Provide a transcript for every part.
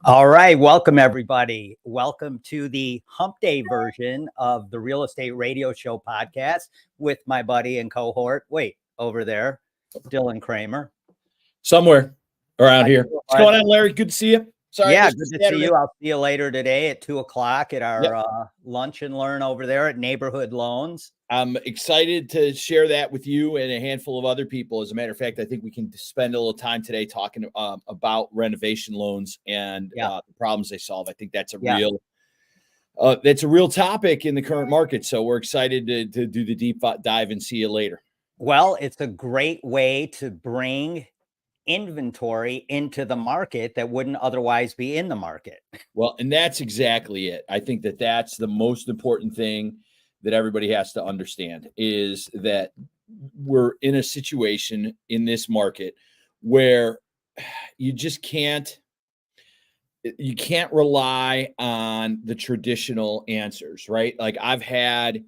All right. Welcome, everybody. Welcome to the hump day version of the Real Estate Radio Show podcast with my buddy and cohort. Wait, over there, Dylan Kramer. Somewhere around here. What's going on, Larry? Good to see you. Sorry. Yeah, good to see you. I'll see you later today at 2:00 at our lunch and learn over there at Neighborhood Loans. I'm excited to share that with you and a handful of other people. As a matter of fact, I think we can spend a little time today talking about renovation loans and the problems they solve. I think that's a real topic in the current market. So we're excited to do the deep dive and see you later. Well, it's a great way to bring inventory into the market that wouldn't otherwise be in the market. Well, and that's exactly it. I think that that's the most important thing that everybody has to understand is that we're in a situation in this market where you just can't rely on the traditional answers, right? Like I had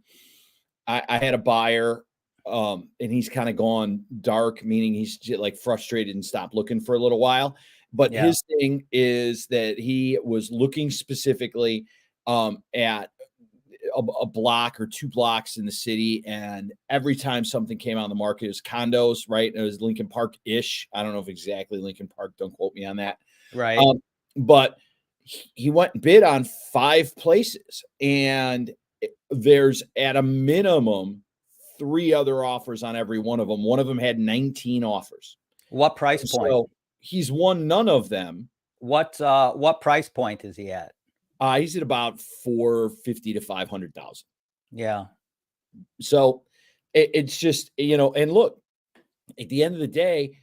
a buyer and he's kind of gone dark, meaning he's like frustrated and stopped looking for a little while. But his thing is that he was looking specifically at a block or two blocks in the city. And every time something came on the market, it was condos, right? It was Lincoln Park-ish. I don't know if exactly Lincoln Park, don't quote me on that. Right. But he went and bid on 5 places. And there's at a minimum 3 other offers on every one of them. One of them had 19 offers. What price point? So he's won none of them. What price point is he at? He's at about 450 to 500,000. Yeah. So it's just, and look, at the end of the day,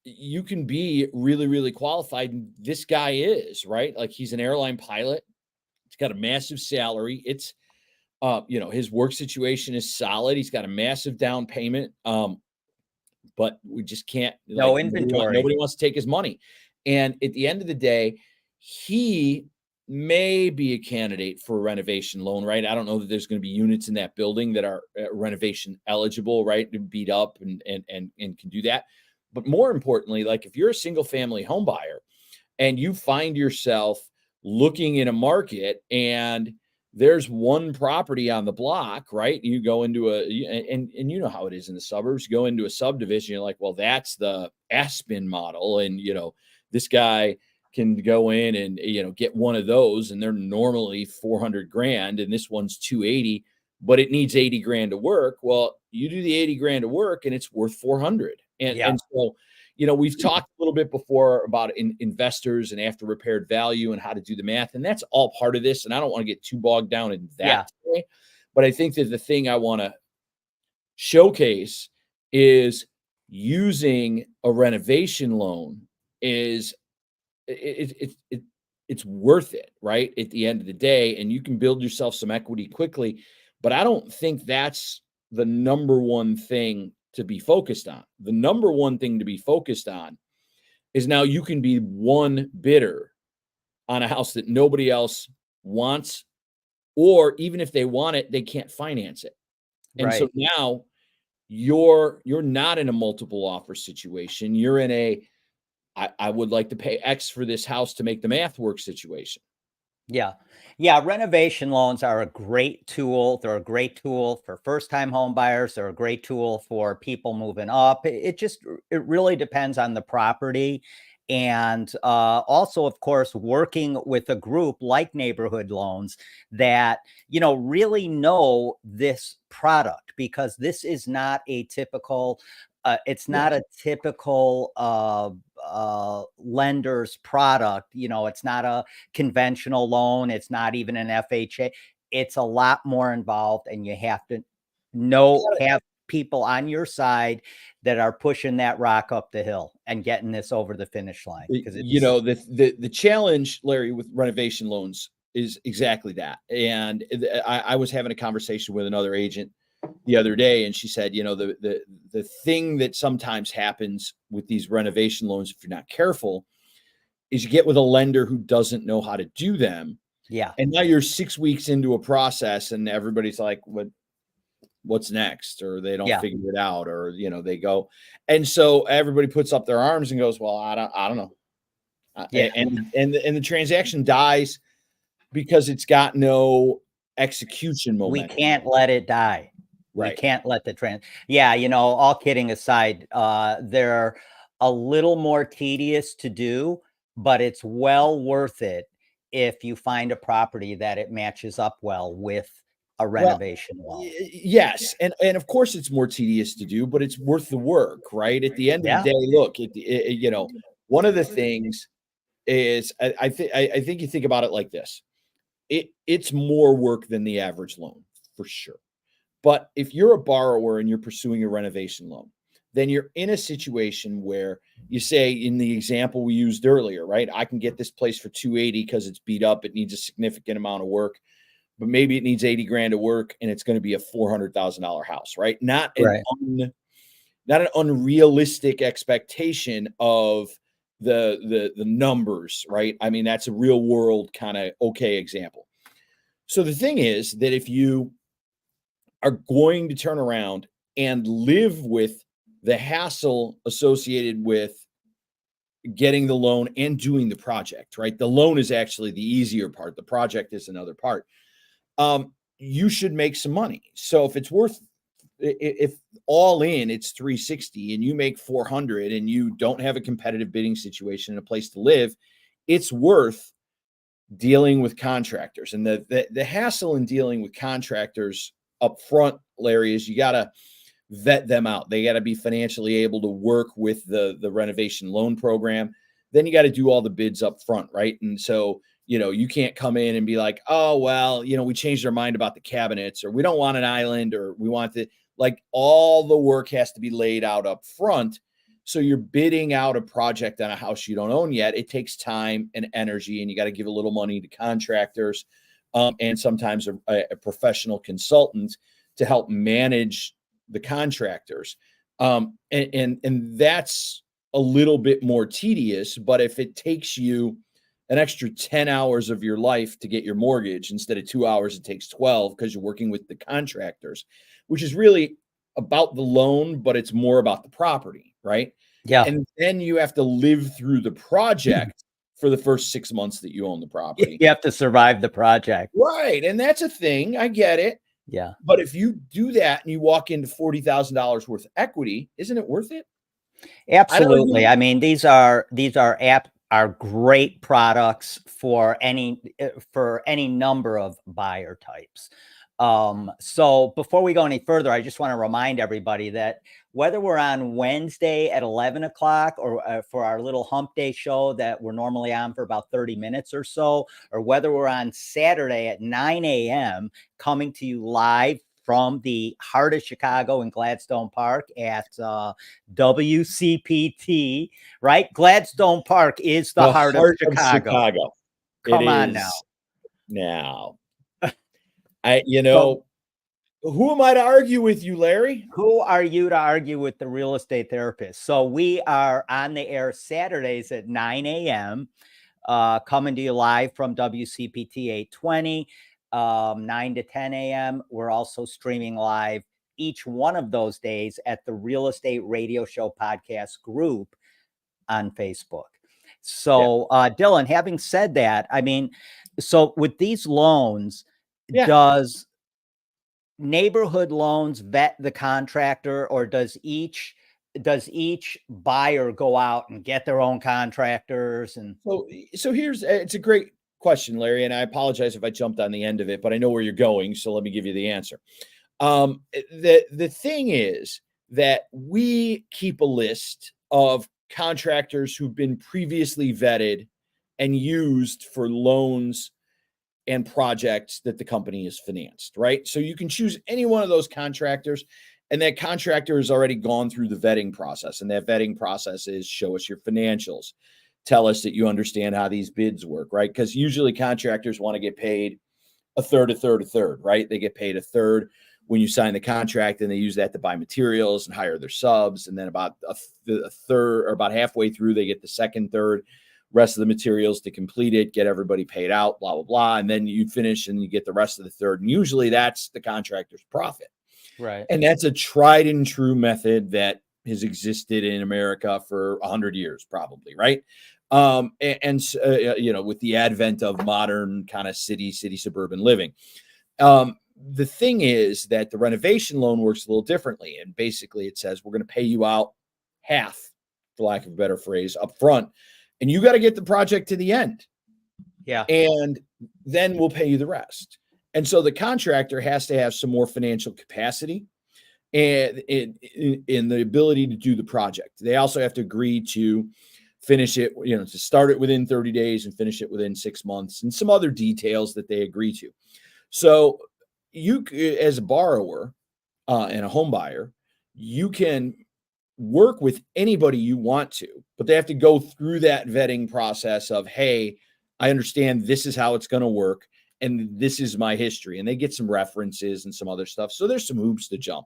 you can be really, really qualified. And this guy is, right? Like he's an airline pilot. He's got a massive salary. It's, his work situation is solid. He's got a massive down payment. But we just can't. No inventory. Nobody wants to take his money. And at the end of the day, he may be a candidate for a renovation loan, right? I don't know that there's going to be units in that building that are renovation eligible, right? To beat up and can do that. But more importantly, like if you're a single family home buyer and you find yourself looking in a market and there's one property on the block, right? You go into and you know how it is in the suburbs, you go into a subdivision, you're like, well, that's the Aspen model. And, this guy can go in and, get one of those and they're normally 400 grand and this one's 280, but it needs 80 grand to work. Well, you do the 80 grand to work and it's worth 400. And so, we've talked a little bit before about investors and after repaired value and how to do the math. And that's all part of this. And I don't want to get too bogged down in that today, but I think that the thing I want to showcase is using a renovation loan is it's worth it, right? At the end of the day, and you can build yourself some equity quickly, but I don't think that's the number one thing to be focused on. The number one thing to be focused on is now you can be one bidder on a house that nobody else wants, or even if they want it, they can't finance it. And so now you're not in a multiple offer situation. You're in I would like to pay X for this house to make the math work situation. Yeah. Renovation loans are a great tool. They're a great tool for first-time home buyers. They're a great tool for people moving up. It really depends on the property. And also, of course, working with a group like Neighborhood Loans that, really know this product, because this is not a typical it's not a typical lender's product. It's not a conventional loan. It's not even an FHA. It's a lot more involved, and you have to have people on your side that are pushing that rock up the hill and getting this over the finish line. Because the challenge, Larry, with renovation loans is exactly that. And I was having a conversation with another agent the other day, and she said, the thing that sometimes happens with these renovation loans, if you're not careful, is you get with a lender who doesn't know how to do them. Yeah. And now you're 6 weeks into a process and everybody's like, what's next? Or they don't figure it out, or, they go. And so everybody puts up their arms and goes, well, I don't know. Yeah. And the transaction dies because it's got no execution We momentum. can't let it die. We Right. can't let yeah, all kidding aside, they're a little more tedious to do, but it's well worth it if you find a property that it matches up well with a Well, renovation loan. yes, and of course it's more tedious to do, but it's worth the work, right? At the end of the Yeah. day, look, one of the things is I think you think about it like this. It's more work than the average loan for sure. But if you're a borrower and you're pursuing a renovation loan, then you're in a situation where you say, in the example we used earlier, right? I can get this place for 280 because it's beat up. It needs a significant amount of work, but maybe it needs 80 grand of work and it's going to be a $400,000 house, right? Right. Not an unrealistic expectation of the numbers, right? I mean, that's a real world kind of okay example. So the thing is that if you are going to turn around and live with the hassle associated with getting the loan and doing the project, right? The loan is actually the easier part. The project is another part. You should make some money. So if it's worth, if all in it's 360 and you make 400 and you don't have a competitive bidding situation and a place to live, it's worth dealing with contractors. And the hassle in dealing with contractors up front, Larry, is you got to vet them out. They got to be financially able to work with the renovation loan program. Then you got to do all the bids up front, right? And so, you can't come in and be like, oh, well, we changed our mind about the cabinets, or we don't want an island, or we want the, like, all the work has to be laid out up front. So you're bidding out a project on a house you don't own yet. It takes time and energy, and you got to give a little money to contractors, and sometimes a professional consultant to help manage the contractors. And that's a little bit more tedious, but if it takes you an extra 10 hours of your life to get your mortgage, instead of 2 hours, it takes 12 because you're working with the contractors, which is really about the loan, but it's more about the property, right? Yeah. And then you have to live through the project for the first 6 months that you own the property. You have to survive the project. Right. And that's a thing. I get it. Yeah. But if you do that and you walk into $40,000 worth of equity, isn't it worth it? Absolutely. I mean, these are great products for any number of buyer types. So before we go any further, I just want to remind everybody that whether we're on Wednesday at 11 o'clock or for our little hump day show that we're normally on for about 30 minutes or so, or whether we're on Saturday at 9 a.m. coming to you live from the heart of Chicago in Gladstone Park at WCPT, right? Gladstone Park is the heart of Chicago. Come on now. Who am I to argue with you, Larry? Who are you to argue with the real estate therapist? So we are on the air Saturdays at 9 a.m. Coming to you live from WCPT 820. 9 to 10 a.m. We're also streaming live each one of those days at the Real Estate Radio Show podcast group on Facebook. So, Dylan, having said that, I mean, so with these loans, does neighborhood loans vet the contractor, or does each buyer go out and get their own contractors? And so it's a great question, Larry, and I apologize if I jumped on the end of it, but I know where you're going, so let me give you the answer. The thing is that we keep a list of contractors who've been previously vetted and used for loans and projects that the company has financed, right? So you can choose any one of those contractors, and that contractor has already gone through the vetting process, and that vetting process is show us your financials, tell us that you understand how these bids work, right? Because usually contractors want to get paid a third, right? They get paid a third when you sign the contract, and they use that to buy materials and hire their subs. And then about a third, or about halfway through, they get the second third, rest of the materials to complete it, get everybody paid out, blah, blah, blah. And then you finish and you get the rest of the third. And usually that's the contractor's profit. Right. And that's a tried and true method that has existed in America for 100 years, probably, right? With the advent of modern kind of city suburban living. The thing is that the renovation loan works a little differently. And basically it says we're going to pay you out half, for lack of a better phrase, up front. And you got to get the project to the end. Yeah. And then we'll pay you the rest. And so the contractor has to have some more financial capacity and in the ability to do the project. They also have to agree to finish it, to start it within 30 days and finish it within 6 months and some other details that they agree to. So you, as a borrower and a home buyer, you can work with anybody you want to, but they have to go through that vetting process of, hey, I understand this is how it's going to work and this is my history. And they get some references and some other stuff. So there's some hoops to jump.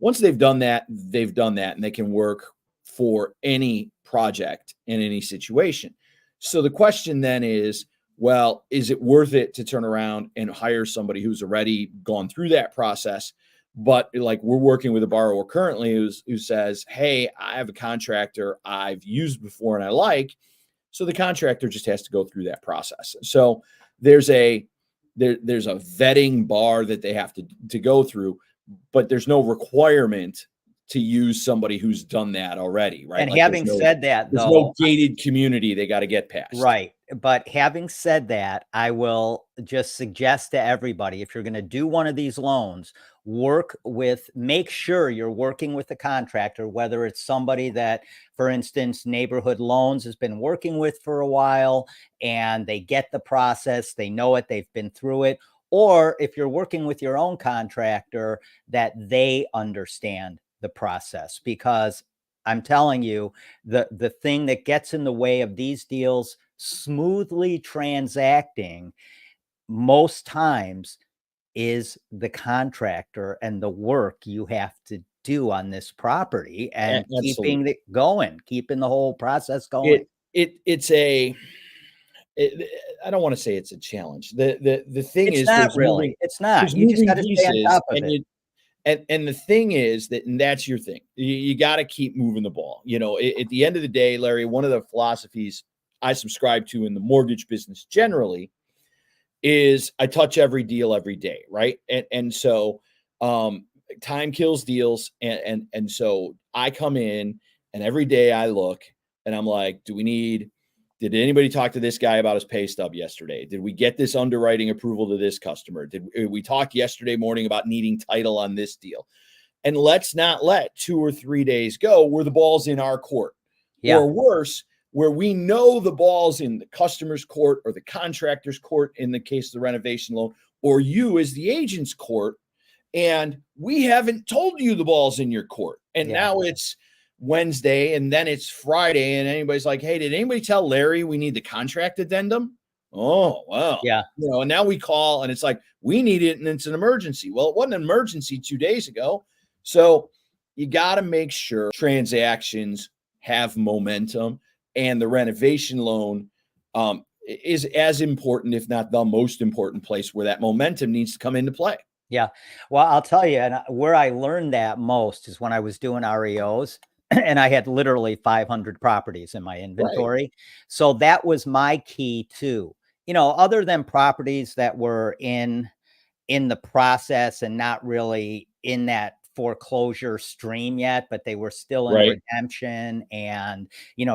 Once they've done that, and they can work for any project in any situation. So the question then is, well, is it worth it to turn around and hire somebody who's already gone through that process? But like we're working with a borrower currently who says, hey, I have a contractor I've used before and I like. So the contractor just has to go through that process. So there's a vetting bar that they have to go through, but there's no requirement to use somebody who's done that already, right? And Like having said that, there's though, no gated community they got to get past. right. But having said that, I will just suggest to everybody, if you're going to do one of these loans, make sure you're working with the contractor, whether it's somebody that, for instance, Neighborhood Loans has been working with for a while and they get the process, they know it, they've been through it. Or if you're working with your own contractor, that they understand the process, because I'm telling you, the thing that gets in the way of these deals smoothly transacting most times is the contractor and the work you have to do on this property and keeping the whole process going. I don't want to say it's a challenge. The thing It's is not really. It's not. You just got moving to stay on pieces top of it. and the thing is and that's your thing. You got to keep moving the ball. At the end of the day, Larry, one of the philosophies I subscribe to in the mortgage business generally is I touch every deal every day, right? And so time kills deals, and so I come in and every day I look and I'm like, did anybody talk to this guy about his pay stub yesterday? Did we get this underwriting approval to this customer? Did we talk yesterday morning about needing title on this deal? And let's not let 2 or 3 days go where the ball's in our court. Yeah. Or worse, where we know the ball's in the customer's court or the contractor's court in the case of the renovation loan, or you as the agent's court, and we haven't told you the ball's in your court. And now it's Wednesday and then it's Friday and anybody's like, hey, did anybody tell Larry we need the contract addendum? Oh, well, Yeah. And now we call and it's like, we need it and it's an emergency. Well, it wasn't an emergency 2 days ago. So you got to make sure transactions have momentum, and the renovation loan is as important, if not the most important place where that momentum needs to come into play. Yeah. Well, I'll tell you, and where I learned that most is when I was doing REOs and I had literally 500 properties in my inventory. Right. So that was my key too. Other than properties that were in the process and not really in that foreclosure stream yet, but they were still in redemption and,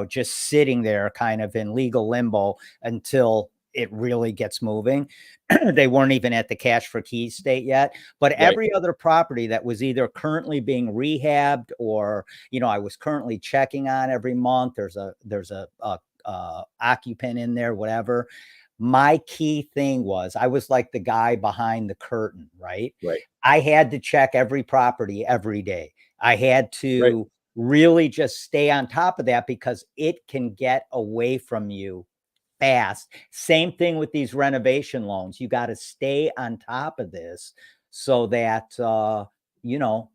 just sitting there kind of in legal limbo until it really gets moving. They weren't even at the cash for keys state yet, but every other property that was either currently being rehabbed or, I was currently checking on every month, there's a occupant in there, whatever. My key thing was I was like the guy behind the curtain, right? I had to check every property every day. I had to really just stay on top of that because it can get away from you fast. Same thing with these renovation loans. You got to stay on top of this so that,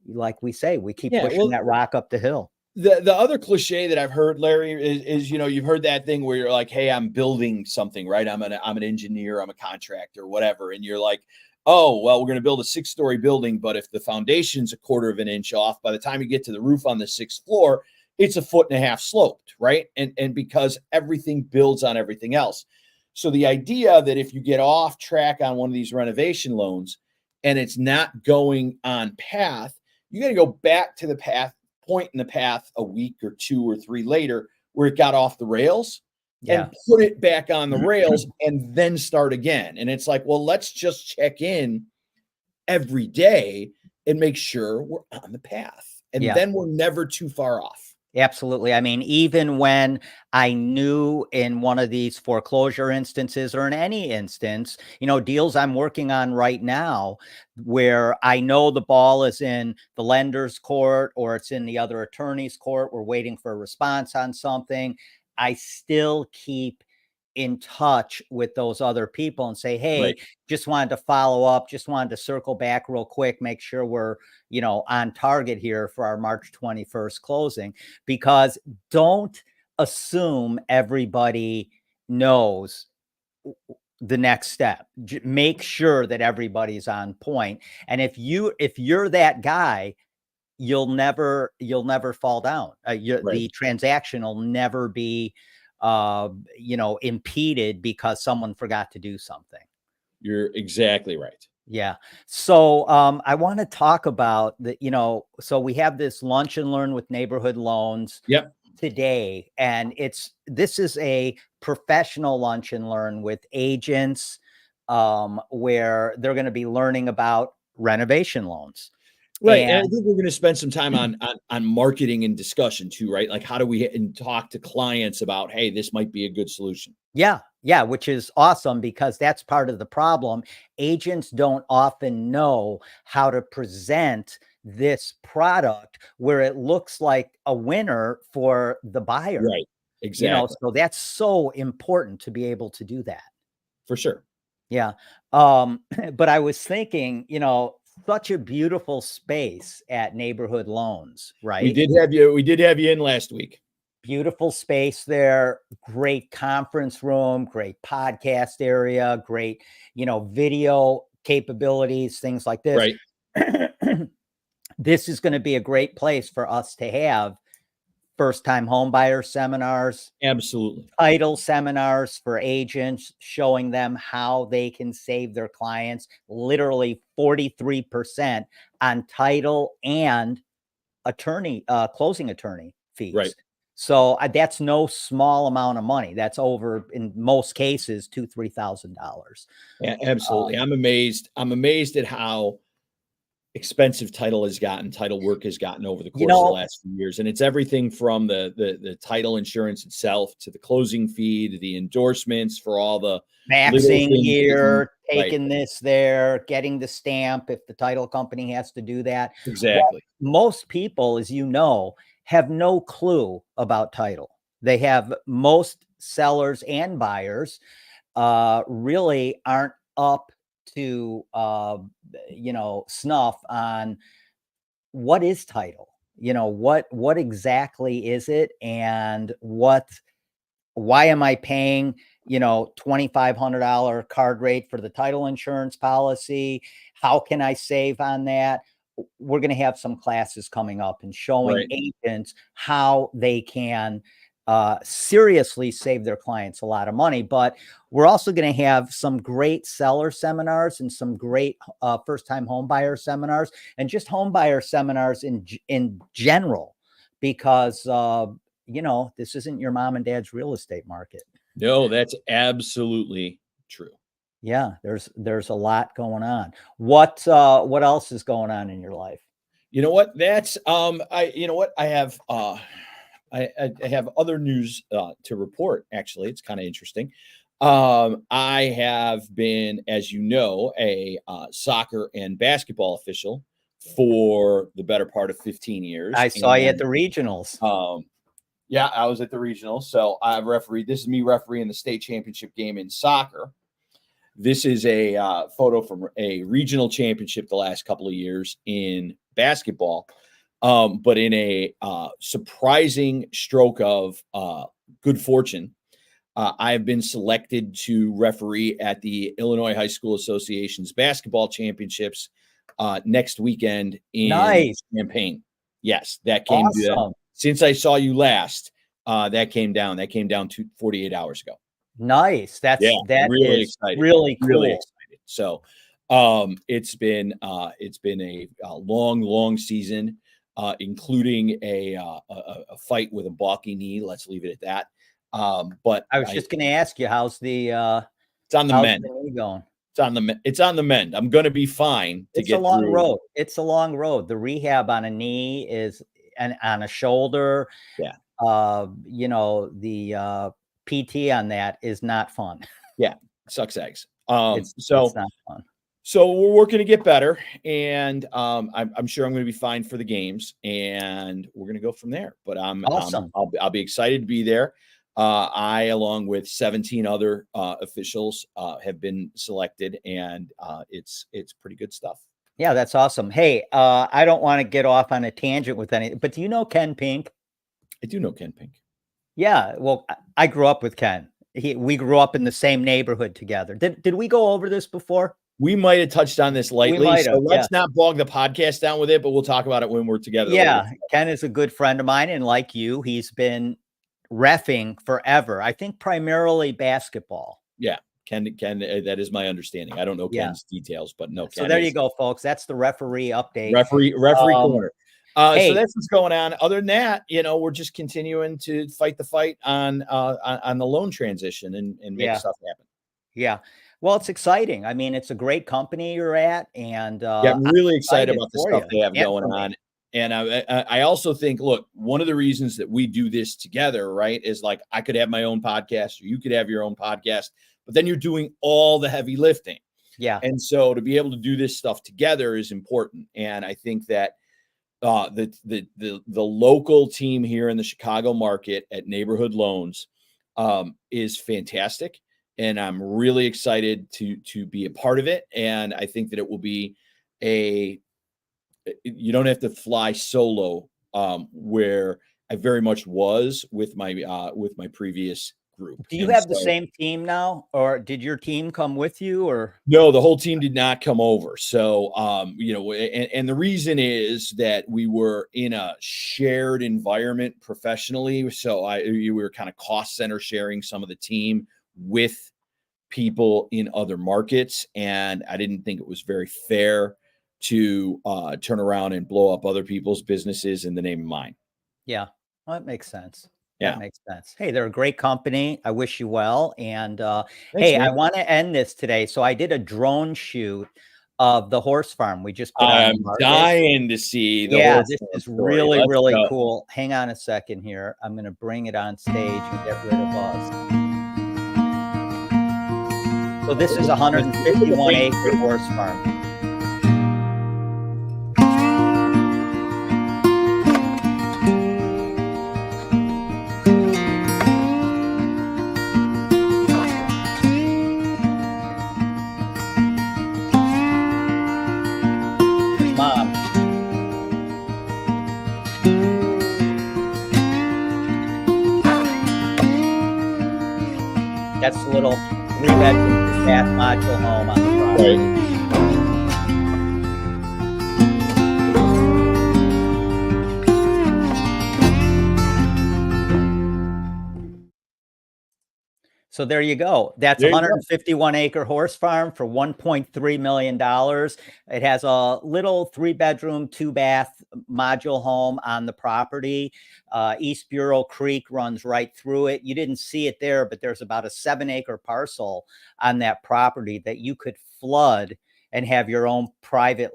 like we say, we keep pushing that rock up the hill. The other cliche that I've heard, Larry, is you've heard that thing where you're like, hey, I'm building something, right? I'm an engineer, I'm a contractor, whatever. And you're like, oh, well, we're going to build a 6-story building, but if the foundation's a quarter of an inch off, by the time you get to the roof on the 6th floor, it's a 1.5 foot sloped, right? And because everything builds on everything else. So the idea that if you get off track on one of these renovation loans and it's not going on path, you got to go back to the path, point in the path a week or 2 or 3 later where it got off the rails Yeah. and put it back on the rails and then start again. And it's like, well, let's just check in every day and make sure we're on the path. And Yeah. then we're never too far off. Absolutely. I mean, even when I knew in one of these foreclosure instances or in any instance, deals I'm working on right now where I know the ball is in the lender's court or it's in the other attorney's court, we're waiting for a response on something, I still keep in touch with those other people and say, hey, Right. just wanted to follow up, just wanted to circle back real quick, make sure we're, on target here for our March 21st closing, because don't assume everybody knows the next step. Make sure that everybody's on point. And if you're that guy, you'll never fall down. Right. The transaction will never be impeded because someone forgot to do something. You're exactly right. Yeah. So I want to talk about the, so we have this lunch and learn with neighborhood loans Yep. today, and this is a professional lunch and learn with agents where they're going to be learning about renovation loans. Right. And I think we're going to spend some time on marketing and discussion too, right? Like how do we talk to clients about, hey, this might be a good solution. Yeah. Yeah. Which is awesome because that's part of the problem. Agents don't often know how to present this product where it looks like a winner for the buyer. Right. Exactly. So that's so important to be able to do that. For sure. Yeah. But I was thinking, such a beautiful space at Neighborhood Loans, right? We did have you in last week. Beautiful space there, great conference room, great podcast area, great, video capabilities, things like this. Right. This is going to be a great place for us to have first-time home buyer seminars. Absolutely. Title seminars for agents, showing them how they can save their clients literally 43% on title and closing attorney fees. Right. So that's no small amount of money. That's over, in most cases, $2,000-$3,000. Yeah, absolutely. I'm amazed at how expensive title work has gotten over the course of the last few years. And it's everything from the title insurance itself to the closing fee to the endorsements for all the maxing here, taking this there, getting the stamp if the title company has to do that. Exactly. Well, most people, as you know, have no clue about title. Most sellers and buyers really aren't up to snuff on what is title, what exactly is it, and why am I paying $2,500 card rate for the title insurance policy? How can I save on that? We're going to have some classes coming up and showing agents how they can seriously save their clients a lot of money. But we're also going to have some great seller seminars and some great first-time home buyer seminars and just home buyer seminars in general, because this isn't your mom and dad's real estate market. No, that's absolutely true. Yeah, there's a lot going on. What else is going on in your life? You know what? That's I have other news to report. Actually, it's kind of interesting. I have been, as you know, a soccer and basketball official for the better part of 15 years. I saw you at the regionals. Yeah, I was at the regionals. So I've refereed. This is me refereeing the state championship game in soccer. This is a photo from a regional championship the last couple of years in basketball. But in a surprising stroke of good fortune, I have been selected to referee at the Illinois High School Association's basketball championships next weekend in Champaign. Yes, that came awesome. since I saw you last, that came down. That came down to 48 hours ago. Nice. That Yeah, really is excited. really Really cool. excited. So, it's been a long season, including a fight with a balky knee. Let's leave it at that. But I was just gonna ask you, it's on the how's mend. the knee going? It's on the mend. I'm gonna be fine to It's a get long through. road. It's a long road. The rehab on a knee is and on a shoulder, Yeah, the PT on that is not fun. yeah, sucks eggs. It's not fun. So we're working to get better, and I'm sure I'm going to be fine for the games, and we're going to go from there. But Awesome. I'll be excited to be there. I, along with 17 other officials, have been selected, and it's pretty good stuff. Yeah, that's awesome. Hey, I don't want to get off on a tangent with any, but do you know Ken Pink? I do know Ken Pink. Yeah, well, I grew up with Ken. We grew up in the same neighborhood together. Did we go over this before? We might have touched on this We lightly, might so have, yeah. let's not bog the podcast down with it, but we'll talk about it when we're together later. Yeah, Ken is a good friend of mine, and like you, he's been reffing forever. I think primarily basketball. Yeah, Ken, that is my understanding. I don't know Yeah. Ken's details, but no, So Ken there is you go, folks. That's the referee update. referee corner. Hey. So that's what's going on. Other than that, we're just continuing to fight the fight on the loan transition and make Yeah. stuff happen. Yeah. Well, it's exciting. I mean, it's a great company you're at, and Yeah, I'm really excited about the for stuff you they have and going for me. on. And I also think, look, one of the reasons that we do this together, right, is like I could have my own podcast, or you could have your own podcast, but then you're doing all the heavy lifting. Yeah. And so to be able to do this stuff together is important. And I think that the local team here in the Chicago market at Neighborhood Loans is fantastic, and I'm really excited to be a part of it. And I think that it will be you don't have to fly solo, where I very much was with my previous group. Do you And have the so, same team now, or did your team come with you, or? no, the whole team did not come over. So, and the reason is that we were in a shared environment professionally. So we were kind of cost center sharing some of the team with people in other markets. And I didn't think it was very fair to turn around and blow up other people's businesses in the name of mine. Yeah, well, that makes sense. Yeah. That makes sense. Hey, they're a great company. I wish you well. And Thanks, hey, I man. want to end this today. So I did a drone shoot of the horse farm we just put on I'm the market. dying to see the Yeah, horse this farm is story. really, Let's really go. cool. Hang on a second here. I'm going to bring it on stage and get rid of us. So this is a 151 acre horse farm. Mom. That's a little 3-bedroom bath module home on the property. Right. So there you go. That's a There you go. 151 acre horse farm for $1.3 million. It has a little 3-bedroom, 2-bath module home on the property. East Bureau Creek runs right through it. You didn't see it there, but there's about a 7-acre parcel on that property that you could flood and have your own private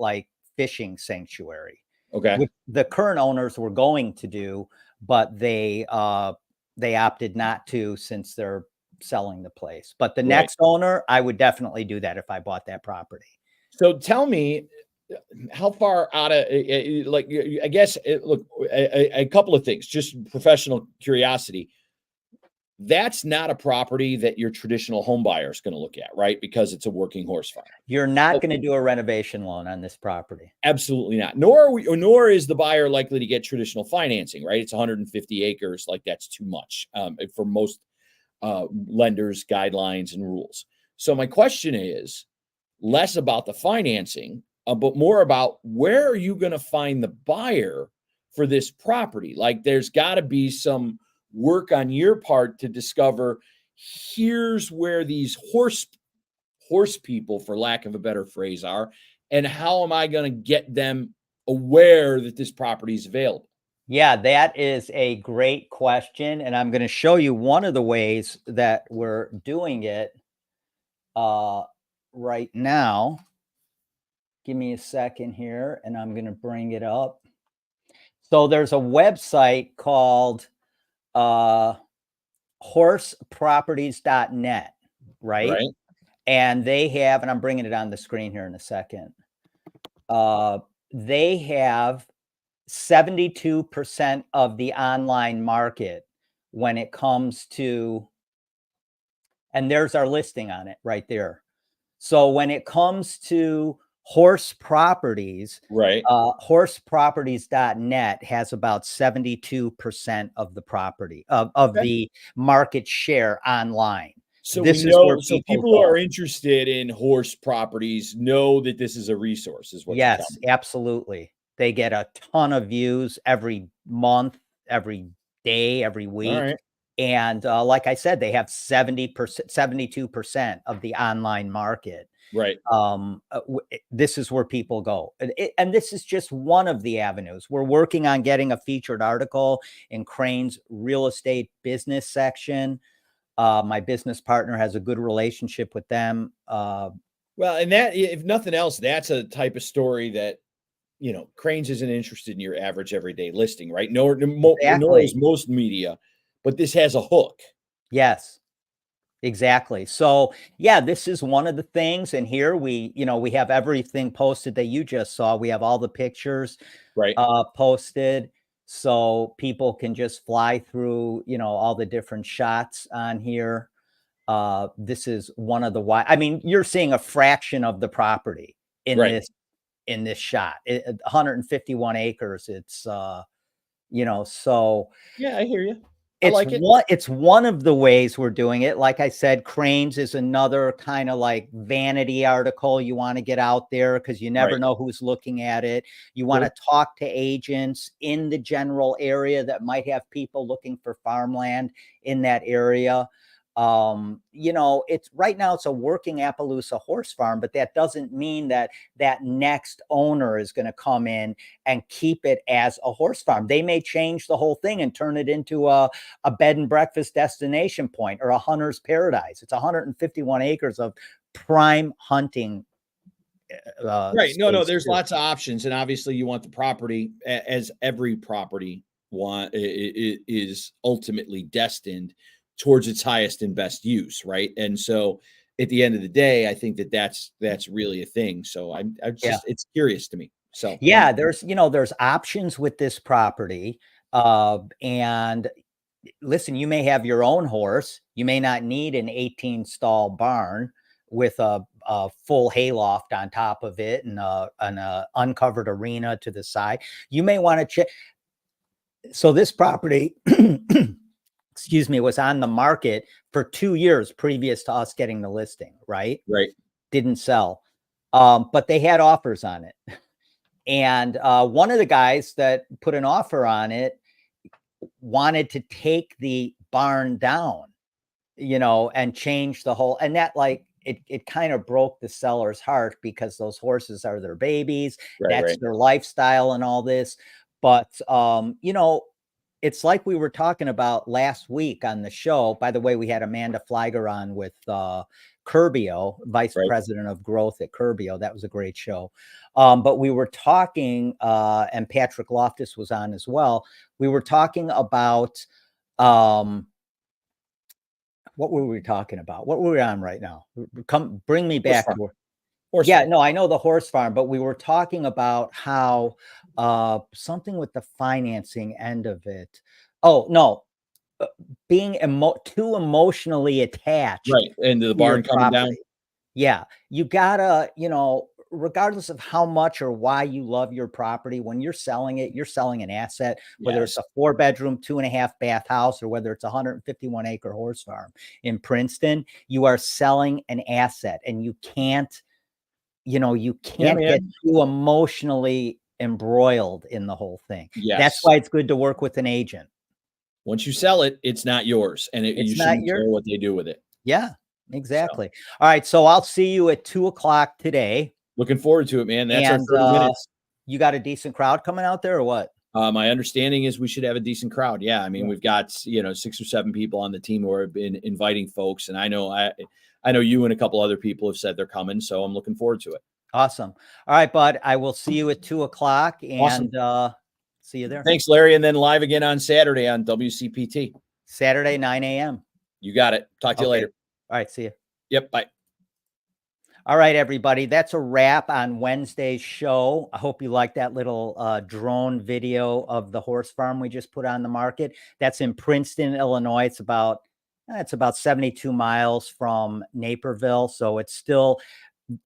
fishing sanctuary. Okay. Which the current owners were going to do, but they opted not to since they're selling the place. But the next owner, I would definitely do that if I bought that property. So tell me, how far out of I guess look, a couple of things, just professional curiosity. That's not a property that your traditional home buyer is going to look at, right? Because it's a working horse farm. You're not going to do a renovation loan on this property. Absolutely not. Nor is the buyer likely to get traditional financing, right? It's 150 acres. Like, that's too much for most lenders' guidelines and rules. So my question is less about the financing, but more about where are you going to find the buyer for this property. Like there's got to be some work on your part to discover here's where these horse people, for lack of a better phrase, are, and how am I going to get them aware that this property is available? Yeah, that is a great question. And I'm going to show you one of the ways that we're doing it right now. Give me a second here, and I'm going to bring it up. So there's a website called horseproperties.net, right? Right. And they have, and I'm bringing it on the screen here in a second. They have 72% of the online market when it comes to, and there's our listing on it right there. So when it comes to horse properties, Right. horseproperties.net has about 72% of the property of Okay. the market share online. So we This is where know, so people people who go. are interested in horse properties know that this is a resource, is what you're telling Yes, me. absolutely. They get a ton of views every month, every day, every All week. right. And like I said, they have 70%, 72% of the online market. Right. This is where people go. And this is just one of the avenues. We're working on getting a featured article in Crane's real estate business section. My business partner has a good relationship with them. Well, and that, if nothing else, that's a type of story that, Cranes isn't interested in your average everyday listing, right? Nor is Exactly. most media, but this has a hook. Yes. Exactly. So, yeah, this is one of the things. And here we have everything posted that you just saw. We have all the pictures Right. posted, so people can just fly through, all the different shots on here. This is one of the I mean, you're seeing a fraction of the property in Right. this shot. 151 acres. It's so Yeah, I hear you. I like it. it's one of the ways we're doing it. Like I said, Cranes is another kind of like vanity article. You want to get out there because you never Right. know who's looking at it. You want Sure. to talk to agents in the general area that might have people looking for farmland in that area. It's right now it's a working Appaloosa horse farm, but that doesn't mean that next owner is going to come in and keep it as a horse farm. They may change the whole thing and turn it into a bed and breakfast destination point or a hunter's paradise. It's 151 acres of prime hunting Right. No, space there's too. lots of options. And obviously you want the property, as every property is ultimately destined towards its highest and best use. Right. And so at the end of the day, I think that's really a thing. So I'm Yeah. just, it's curious to me. So Yeah, there's options with this property. And listen, you may have your own horse. You may not need an 18 stall barn with a full hayloft on top of it and an uncovered arena to the side. You may want to check. So this property, excuse me, was on the market for 2 years previous to us getting the listing, right? right. Didn't sell. But they had offers on it. And one of the guys that put an offer on it wanted to take the barn down, and change the whole, and that it kind of broke the seller's heart because those horses are their babies. Right. That's Right. their lifestyle and all this. But it's like we were talking about last week on the show. By the way, we had Amanda Fliger on with Curbio, vice Right. president of growth at Curbio. That was a great show. But we were talking, and Patrick Loftus was on as well. We were talking about what were we talking about? What were we on right now? Come bring me Horse back farm. to Horse yeah, farm. no, I know the horse farm, but we were talking about how something with the financing end of it. Oh, no, being too emotionally attached Right. And the to your barn coming down. property. Yeah, you gotta, regardless of how much or why you love your property, when you're selling it, you're selling an asset, whether it's Yes. a 4-bedroom, 2.5-bath house, or whether it's a 151-acre horse farm in Princeton, you are selling an asset, and you can't Yeah, get man. too emotionally embroiled in the whole thing. Yes. That's why it's good to work with an agent. Once you sell it, it's not yours, and you shouldn't care what they do with it. Yeah, exactly. So. All right, so I'll see you at 2:00 today. Looking forward to it, man. That's our 30 minutes. You got a decent crowd coming out there or what? My understanding is we should have a decent crowd. Yeah. I mean, we've got, 6 or 7 people on the team who have been inviting folks. And I know you and a couple other people have said they're coming. So I'm looking forward to it. Awesome. All right, bud. I will see you at 2:00 and awesome. See you there. Thanks, Larry. And then live again on Saturday on WCPT. Saturday, 9 a.m. You got it. Talk to you later. All right. See you. Yep. Bye. All right, everybody. That's a wrap on Wednesday's show. I hope you liked that little drone video of the horse farm we just put on the market. That's in Princeton, Illinois. It's about 72 miles from Naperville. So it's still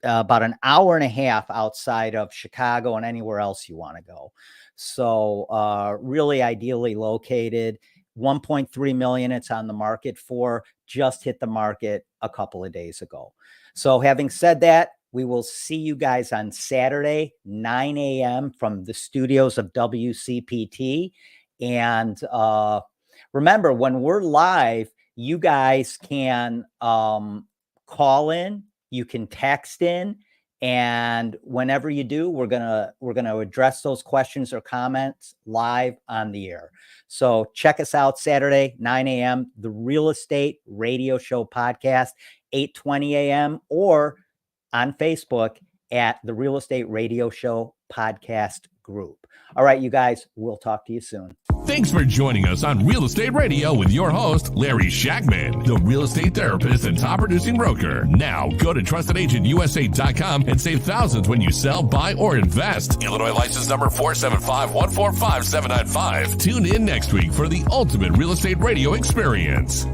about an hour and a half outside of Chicago and anywhere else you want to go. So really ideally located. 1.3 million it's on the market for, just hit the market a couple of days ago. So having said that, we will see you guys on Saturday, 9 a.m. from the studios of WCPT. And remember, when we're live, you guys can call in, you can text in, and whenever you do, we're gonna address those questions or comments live on the air. So check us out Saturday, 9 a.m., the Real Estate Radio Show podcast, 8:20 a.m., or on Facebook at the Real Estate Radio Show podcast group. All right, you guys, we'll talk to you soon. Thanks for joining us on Real Estate Radio with your host, Larry Shakman, the real estate therapist and top producing broker. Now go to trustedagentUSA.com and save thousands when you sell, buy, or invest. Illinois license number 475145795. Tune in next week for the ultimate real estate radio experience.